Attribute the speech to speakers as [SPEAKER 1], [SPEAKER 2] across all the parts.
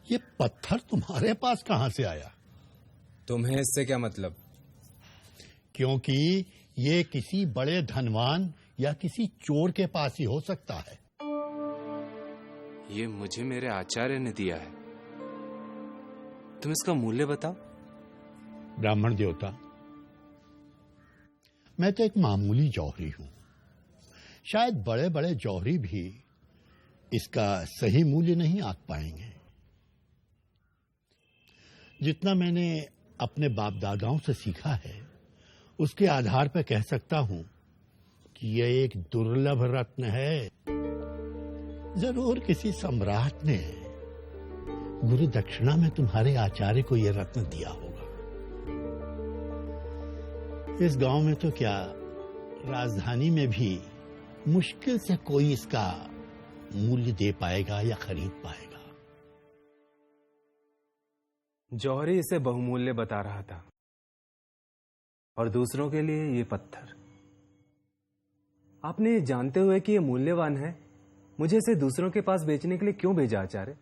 [SPEAKER 1] ये पत्थर तुम्हारे पास कहां से आया?
[SPEAKER 2] तुम्हें इससे क्या मतलब?
[SPEAKER 1] क्योंकि ये किसी बड़े धनवान या किसी चोर के पास ही हो सकता है।
[SPEAKER 2] ये मुझे मेरे आचार्य ने दिया है। तुम इसका मूल्य बताओ।
[SPEAKER 1] ब्राह्मण देवता, मैं तो एक मामूली जौहरी हूं। शायद बड़े बड़े जौहरी भी इसका सही मूल्य नहीं आंक पाएंगे। जितना मैंने अपने बाप दादाओं से सीखा है, उसके आधार पर कह सकता हूं कि यह एक दुर्लभ रत्न है। जरूर किसी सम्राट ने गुरु दक्षिणा में तुम्हारे आचार्य को यह रत्न दिया होगा। इस गांव में तो क्या, राजधानी में भी मुश्किल से कोई इसका मूल्य दे पाएगा या खरीद पाएगा।
[SPEAKER 2] जौहरी इसे बहुमूल्य बता रहा था, और दूसरों के लिए ये पत्थर। आपने जानते हुए कि ये मूल्यवान है, मुझे इसे दूसरों के पास बेचने के लिए क्यों भेजा आचार्य?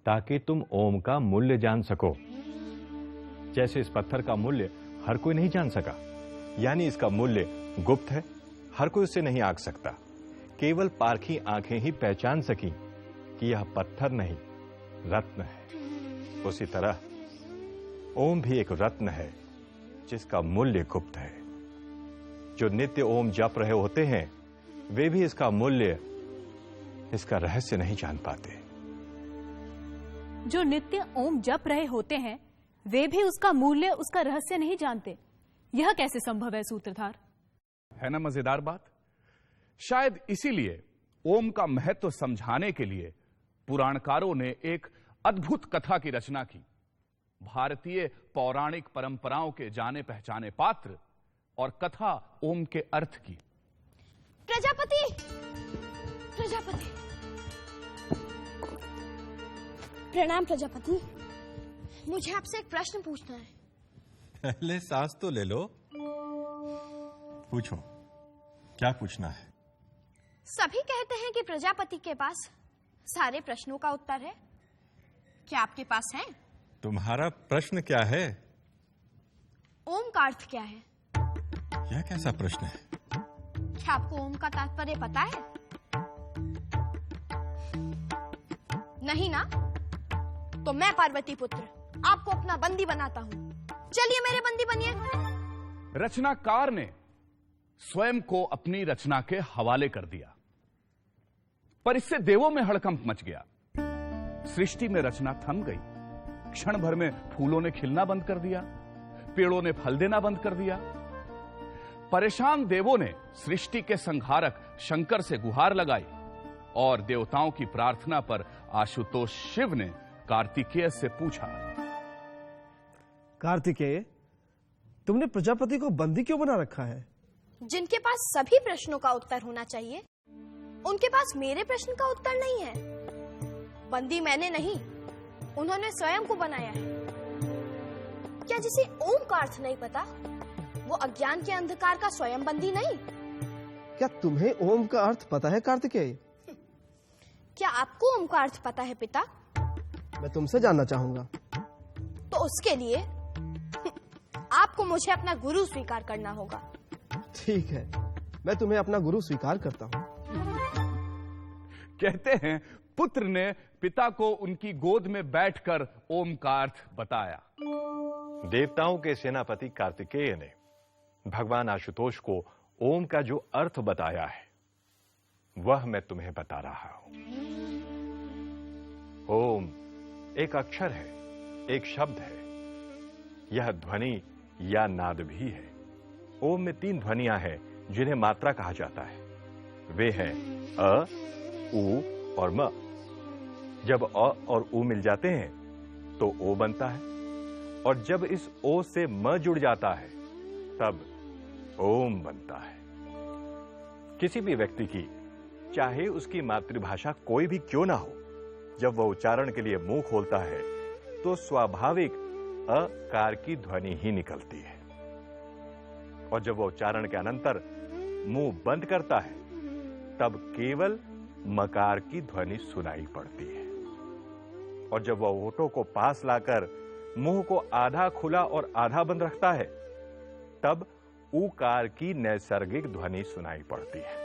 [SPEAKER 3] ताकि तुम ओम का मूल्य जान सको। जैसे इस पत्थर का मूल्य हर कोई नहीं जान सका, यानी इसका मूल्य गुप्त है, हर कोई उसे नहीं आंक सकता। केवल पारखी आंखें ही पहचान सकी कि यह पत्थर नहीं, रत्न है। उसी तरह ओम भी एक रत्न है जिसका मूल्य गुप्त है। जो नित्य ओम जप रहे होते हैं, वे भी इसका मूल्य, इसका रहस्य नहीं जान पाते।
[SPEAKER 4] जो नित्य ओम जप रहे होते हैं, वे भी उसका मूल्य, उसका रहस्य नहीं जानते। यह कैसे संभव है सूत्रधार?
[SPEAKER 5] है ना मजेदार बात? शायद इसीलिए ओम का महत्व समझाने के लिए पुराणकारों ने एक अद्भुत कथा की रचना की। भारतीय पौराणिक परंपराओं के जाने पहचाने पात्र और कथा ओम के अर्थ की।
[SPEAKER 6] प्रजापति, प्रजापति, प्रणाम प्रजापति। मुझे आपसे एक प्रश्न पूछना है।
[SPEAKER 7] पहले सांस तो ले लो। पूछो, क्या पूछना है?
[SPEAKER 6] सभी कहते हैं कि प्रजापति के पास सारे प्रश्नों का उत्तर है। क्या आपके पास है?
[SPEAKER 7] तुम्हारा प्रश्न क्या है?
[SPEAKER 6] ओम का अर्थ क्या है?
[SPEAKER 7] यह कैसा प्रश्न है?
[SPEAKER 6] क्या आपको ओम का तात्पर्य पता है? नहीं ना? तो मैं पार्वती पुत्र आपको अपना बंदी बनाता हूं। चलिए मेरे बंदी बनिए।
[SPEAKER 5] रचनाकार ने स्वयं को अपनी रचना के हवाले कर दिया, पर इससे देवों में हड़कंप मच गया। सृष्टि में रचना थम गई। क्षण भर में फूलों ने खिलना बंद कर दिया, पेड़ों ने फल देना बंद कर दिया। परेशान देवों ने सृष्टि के संहारक शंकर से गुहार लगाई, और देवताओं की प्रार्थना पर आशुतोष शिव ने कार्तिकेय से पूछा,
[SPEAKER 8] कार्तिकेय, तुमने प्रजापति को बंदी क्यों बना रखा है?
[SPEAKER 6] जिनके पास सभी प्रश्नों का उत्तर होना चाहिए, उनके पास मेरे प्रश्न का उत्तर नहीं है। बंदी मैंने नहीं, उन्होंने स्वयं को बनाया है। क्या जिसे ओम का अर्थ नहीं पता, वो अज्ञान के अंधकार का स्वयं बंदी नहीं?
[SPEAKER 8] क्या तुम्हें ओम का अर्थ पता है कार्तिकेय?
[SPEAKER 6] क्या आपको ओम का अर्थ पता है पिता?
[SPEAKER 8] मैं तुमसे जानना चाहूंगा।
[SPEAKER 6] तो उसके लिए आपको मुझे अपना गुरु स्वीकार करना होगा।
[SPEAKER 8] ठीक है, मैं तुम्हें अपना गुरु स्वीकार करता हूं।
[SPEAKER 5] कहते हैं पुत्र ने पिता को उनकी गोद में बैठकर ओम का अर्थ बताया।
[SPEAKER 3] देवताओं के सेनापति कार्तिकेय ने भगवान आशुतोष को ओम का जो अर्थ बताया है, वह मैं तुम्हें बता रहा हूं। ओम एक अक्षर है, एक शब्द है। यह ध्वनि या नाद भी है। ओम में 3 ध्वनियां हैं जिन्हें मात्रा कहा जाता है। वे हैं अ, उ और म। जब अ और उ मिल जाते हैं तो ओ बनता है, और जब इस ओ से म जुड़ जाता है तब ओम बनता है। किसी भी व्यक्ति की, चाहे उसकी मातृभाषा कोई भी क्यों ना हो, जब वह उच्चारण के लिए मुंह खोलता है तो स्वाभाविक अकार की ध्वनि ही निकलती है, और जब वह उच्चारण के अनंतर मुंह बंद करता है तब केवल मकार की ध्वनि सुनाई पड़ती है। और जब वह ओटों को पास लाकर मुंह को आधा खुला और आधा बंद रखता है, तब ऊकार की नैसर्गिक ध्वनि सुनाई पड़ती है।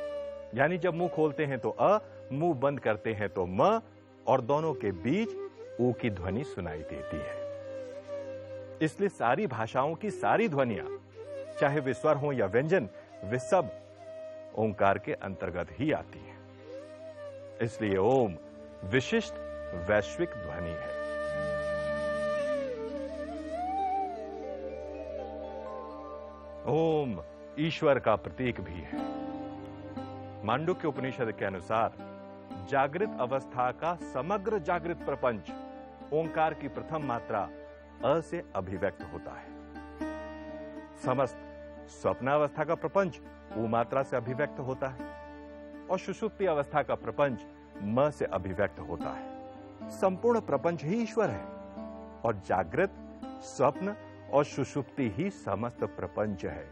[SPEAKER 3] यानी जब मुंह खोलते हैं तो अ, मुंह बंद करते हैं तो म, और दोनों के बीच ऊ की ध्वनि सुनाई देती है। इसलिए सारी भाषाओं की सारी ध्वनियां, चाहे वे स्वर हों या व्यंजन, वे सब ओंकार के अंतर्गत ही आती हैं। इसलिए ओम विशिष्ट वैश्विक ध्वनि है। ओम ईश्वर का प्रतीक भी है। मांडुक्य उपनिषद के अनुसार जागृत अवस्था का समग्र जागृत प्रपंच ओंकार की प्रथम मात्रा अ से अभिव्यक्त होता है। समस्त स्वप्नावस्था का प्रपंच ऊ मात्रा से अभिव्यक्त होता है और सुषुप्ति अवस्था का प्रपंच म से अभिव्यक्त होता है। संपूर्ण प्रपंच ही ईश्वर है और जागृत, स्वप्न और सुषुप्ति ही समस्त प्रपंच है,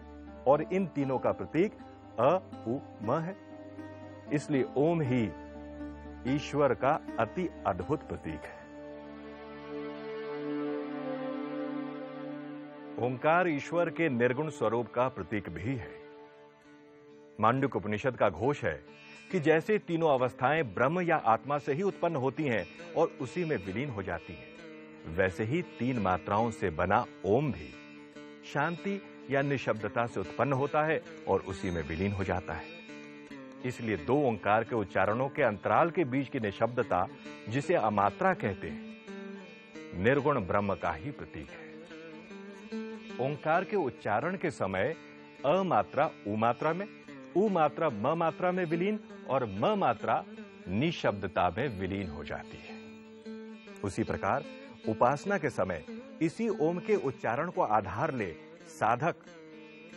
[SPEAKER 3] और इन तीनों का प्रतीक अ, उ, म है। इसलिए ओम ही ईश्वर का अति अद्भुत प्रतीक है। ओंकार ईश्वर के निर्गुण स्वरूप का प्रतीक भी है। मांडुक्य उपनिषद का घोष है कि जैसे तीनों अवस्थाएं ब्रह्म या आत्मा से ही उत्पन्न होती हैं और उसी में विलीन हो जाती हैं, वैसे ही तीन मात्राओं से बना ओम भी शांति या निशब्दता से उत्पन्न होता है और उसी में विलीन हो जाता है। इसलिए दो ओंकार के उच्चारणों के अंतराल के बीच की निशब्दता, जिसे अमात्रा कहते हैं, निर्गुण ब्रह्म का ही प्रतीक है। ओंकार के उच्चारण के समय अ मात्रा उ मात्रा में, उ मात्रा म मात्रा में विलीन और म मात्रा निशब्दता में विलीन हो जाती है। उसी प्रकार उपासना के समय इसी ओम के उच्चारण को आधार ले साधक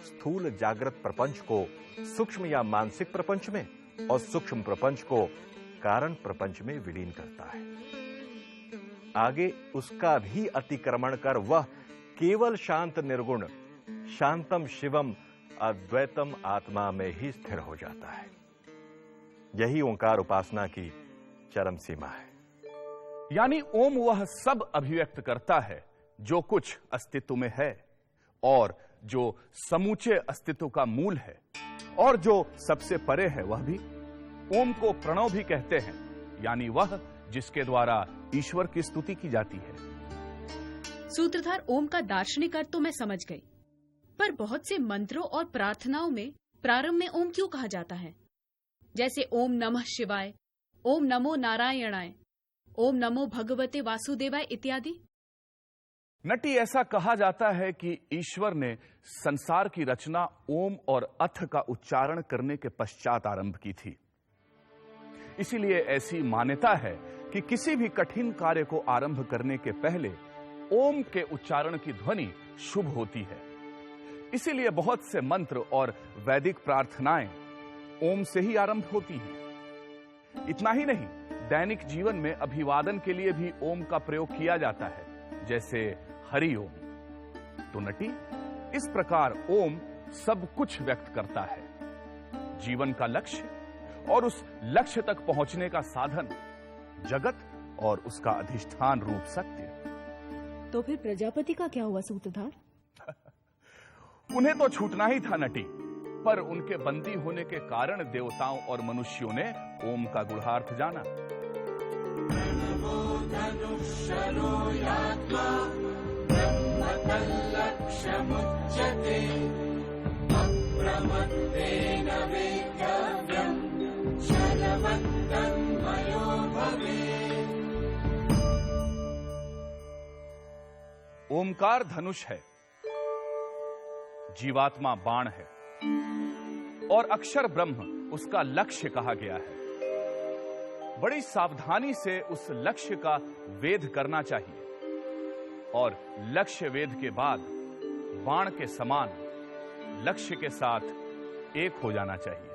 [SPEAKER 3] स्थूल जागृत प्रपंच को सूक्ष्म या मानसिक प्रपंच में और सूक्ष्म प्रपंच को कारण प्रपंच में विलीन करता है। आगे उसका भी अतिक्रमण कर वह केवल शांत निर्गुण शांतम शिवम अद्वैतम आत्मा में ही स्थिर हो जाता है। यही ओंकार उपासना की चरम सीमा है।
[SPEAKER 5] यानी ओम वह सब अभिव्यक्त करता है जो कुछ अस्तित्व में है और जो समूचे अस्तित्व का मूल है, और जो सबसे परे है वह भी। ओम को प्रणव भी कहते हैं, यानी वह जिसके द्वारा ईश्वर की स्तुति की जाती है।
[SPEAKER 9] सूत्रधार ओम का दार्शनिक अर्थ तो मैं समझ गई, पर बहुत से मंत्रों और प्रार्थनाओं में प्रारंभ में ओम क्यों कहा जाता है? जैसे ओम नमः शिवाय, ओम नमो नारायणाय, ओम नमो भगवते वासुदेवाय इत्यादि।
[SPEAKER 5] नटी, ऐसा कहा जाता है कि ईश्वर ने संसार की रचना ओम और अथ का उच्चारण करने के पश्चात आरंभ की थी। इसीलिए ऐसी मान्यता है कि किसी भी कठिन कार्य को आरंभ करने के पहले ओम के उच्चारण की ध्वनि शुभ होती है। इसीलिए बहुत से मंत्र और वैदिक प्रार्थनाएं ओम से ही आरंभ होती हैं। इतना ही नहीं, दैनिक जीवन में अभिवादन के लिए भी ओम का प्रयोग किया जाता है, जैसे हरि ओम। तो नटी, इस प्रकार ओम सब कुछ व्यक्त करता है, जीवन का लक्ष्य और उस लक्ष्य तक पहुंचने का साधन, जगत और उसका अधिष्ठान रूप सत्य।
[SPEAKER 9] तो फिर प्रजापति का क्या हुआ सूत्रधार?
[SPEAKER 5] उन्हें तो छूटना ही था नटी, पर उनके बंदी होने के कारण देवताओं और मनुष्यों ने ओम का गूढ़ार्थ जाना। ओमकार धनुष है, जीवात्मा बाण है और अक्षर ब्रह्म उसका लक्ष्य कहा गया है। बड़ी सावधानी से उस लक्ष्य का वेध करना चाहिए और लक्ष्य वेध के बाद बाण के समान लक्ष्य के साथ एक हो जाना चाहिए।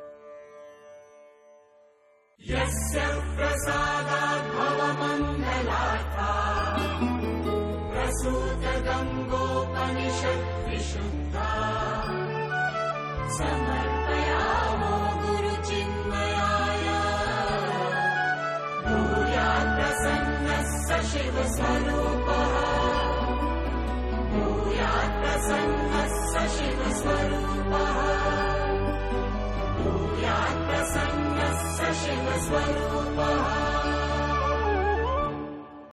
[SPEAKER 10] यस्य प्रसादात् भवमङ्गलार्था प्रसूतगङ्गोपनिषत् विशुद्धा समर्पयामो गुरुचिन्मयाय भूयात् प्रसन्नः स शिवस्वरूपः भूयात् प्रसन्नः स शिवस्वरूपः भूयात् प्रसन्नः स शिवस्वरूपः